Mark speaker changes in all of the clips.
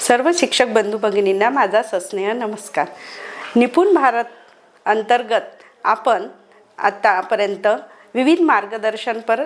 Speaker 1: सर्व शिक्षक बंधू भगिनींना माझा सस्नेह नमस्कार। निपुण भारत अंतर्गत आपण आतापर्यंत विविध मार्गदर्शनपर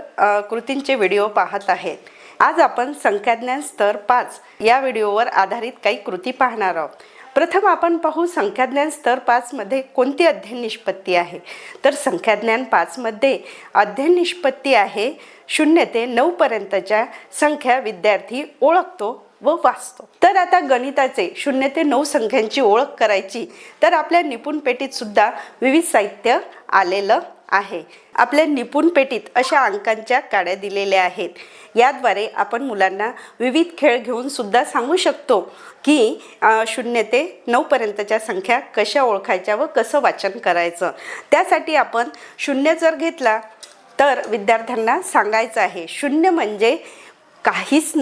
Speaker 1: कृतींचे व्हिडिओ पाहत आहेत। आज आपण संख्याज्ञान स्तर 5 या व्हिडिओवर आधारित काही कृती पाहणार आहोत। प्रथम आपण पाहू संख्याज्ञान स्तर 5 मध्ये कोणती अध्ययन निष्पत्ती आहे। तर संख्याज्ञान 5 मध्ये अध्ययन निष्पत्ती आहे 0 ते 9 पर्यंतच्या संख्या विद्यार्थी ओळखतो व वाचतो। तर आता गणिताचे 0 ते 9 संख्यांची ओळख करायची तर आपल्या निपुण पेटीत सुद्धा विविध साहित्य आलेलं आहे। आपल्या निपुण पेटीत अशा अंकांच्या काड्या दिलेल्या आहेत। याद्वारे आपण मुलांना विविध खेळ घेऊन सुद्धा सांगू शकतो की 0 ते 9 पर्यंतच्या संख्या कशा ओळखायच्या व कसं वाचन करायचं। त्यासाठी आपण 0 जर घेतला तर विद्यार्थ्यांना सांगायचं आहे 0 म्हणजे काहीच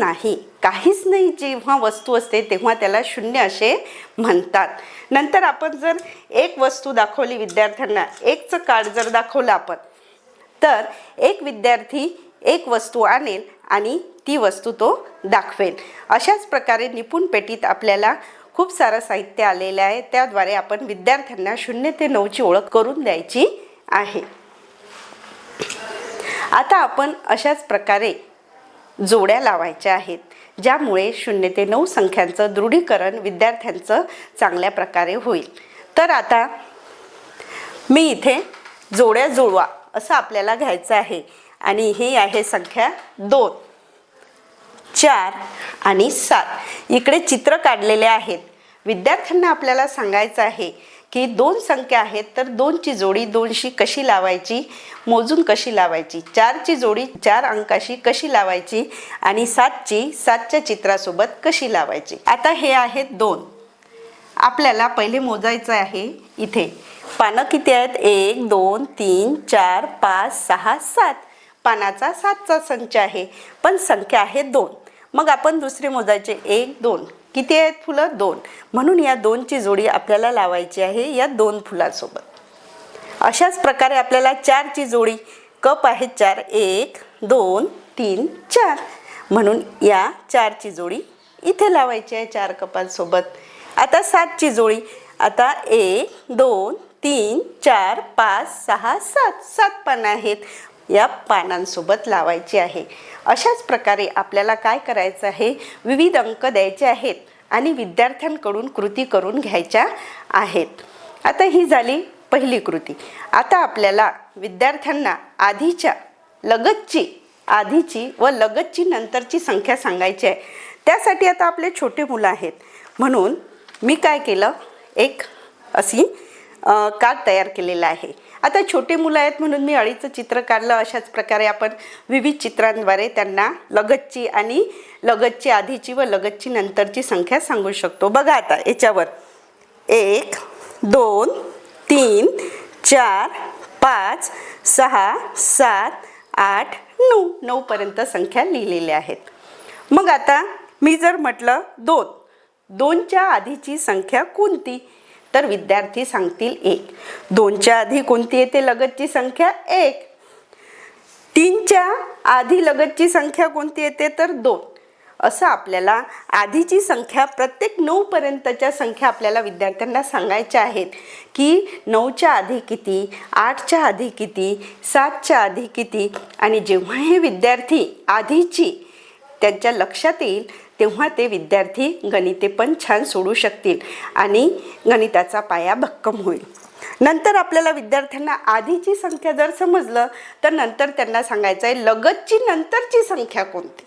Speaker 1: नाही जेव्हा वस्तू असते तेव्हा त्याला 0 असे म्हणतात। नंतर आपण जर एक वस्तू दाखवली विद्यार्थ्यांना, एकचं कार्ड जर दाखवलं आपण तर एक विद्यार्थी एक वस्तू आणेल आणि ती वस्तू तो दाखवेल। अशाच प्रकारे निपुण पेटीत आपल्याला खूप सारं साहित्य आलेलं आहे। त्याद्वारे आपण विद्यार्थ्यांना 0 ते 9 ची ओळख करून द्यायची आहे। आता आपण अशाच प्रकारे जोड्या लावायच्या आहेत ज्यामुळे 0 ते 9 संख्यांचं दृढीकरण विद्यार्थ्यांचं चांगल्या प्रकारे होईल। तर आता मी इथे जोड्या जुळवा असं आपल्याला घ्यायचं आहे आणि ही आहे संख्या 2, 4 आणि 7। इकडे चित्र काढलेले आहेत। विद्यार्थ्यांना आपल्याला सांगायचं आहे की 2 संख्या आहेत तर 2 ची जोडी 2शी कशी लावायची, मोजून कशी लावायची, 4 ची जोडी 4 अंकाशी कशी लावायची आणि 7 ची 7 च्या चित्रासोबत कशी लावायची। आता हे आहेत 2। आपल्याला पहिले मोजायचं आहे। इथे पानं किती आहेत 1 2 3 4 5 6 7 पानाचा 7चा संच आहे पण संख्या आहे 2। मग आपण दुसरे मोजायचे 1 2 किती आहेत फुलं 2 म्हणून या 2 ची जोडी आपल्याला लावायची आहे या 2 फुलासोबत। अशाच प्रकारे आपल्याला 4 ची जोडी कप आहेत 4 1 2 3 4 म्हणून या 4 ची जोडी इथे लावायची आहे 4 कपांसोबत। आता 7 ची जोडी आता 1 2 3 4 5 6 7 7 पानं आहेत या पानांसोबत लावायची आहे। अशाच प्रकारे आपल्याला काय करायचं आहे विविध अंक द्यायचे आहेत आणि विद्यार्थ्यांकडून कृती करून घ्यायच्या आहेत। आता ही झाली पहिली कृती। आता आपल्याला विद्यार्थ्यांना आधीची व लगतची नंतरची संख्या सांगायची आहे। त्यासाठी आता आपले छोटे मुलं आहेत म्हणून मी काय केलं एक अशी कार्ड तयार केलेला आहे। आता छोटे मुलं आहेत म्हणून मी अळीचं चित्र काढलं। अशाच प्रकारे आपण विविध चित्रांद्वारे त्यांना लगतची आणि लगतची आधीची व लगतची नंतरची संख्या सांगू शकतो। बघा आता याच्यावर 1 2 3 4 5 6 7 8 9 पर्यंत संख्या लिहिलेल्या आहेत। मग आता मी जर म्हटलं 2 च्या आधीची संख्या कोणती तर विद्यार्थी सांगतील 1। 2 च्या आधी कोणती येते लगतची संख्या 1। 3 च्या आधी लगतची संख्या कोणती येते तर 2। असं आपल्याला आधीची संख्या प्रत्येक 9 पर्यंतच्या संख्या आपल्याला विद्यार्थ्यांना सांगायच्या आहेत की 9 च्या आधी किती, 8 च्या आधी किती, 7 च्या आधी किती। आणि जेव्हा हे विद्यार्थी आधीची त्यांच्या लक्षात येईल तेव्हा ते विद्यार्थी गणिते पण छान सोडू शकतील आणि गणिताचा पाया भक्कम होईल। नंतर आपल्याला विद्यार्थ्यांना आधीची संख्या जर समजलं तर नंतर त्यांना सांगायचं आहे लगतची नंतरची संख्या कोणती,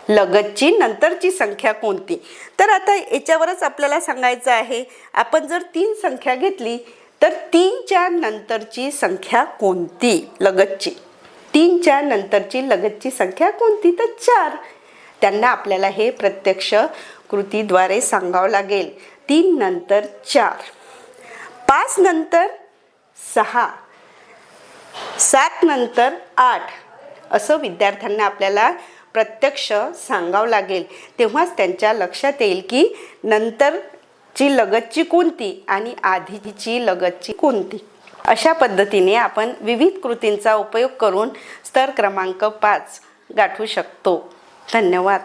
Speaker 1: लगतची नंतरची संख्या कोणती। तर आता याच्यावरच आपल्याला सांगायचं आहे आपण जर 3 संख्या घेतली तर 3 च्या नंतरची संख्या कोणती लगतची, 3 च्या नंतरची लगतची संख्या कोणती तर 4। त्यांना आपल्याला हे प्रत्यक्ष कृतीद्वारे सांगावं लागेल। 3 नंतर 4, 5 नंतर 6, 7 नंतर 8 असं विद्यार्थ्यांना आपल्याला प्रत्यक्ष सांगावं लागेल। तेव्हाच त्यांच्या लक्षात येईल की नंतरची लगतची कोणती आणि आधीची लगतची कोणती। अशा पद्धतीने आपण विविध कृतींचा उपयोग करून स्तर क्रमांक 5 गाठू शकतो। धन्यवाद।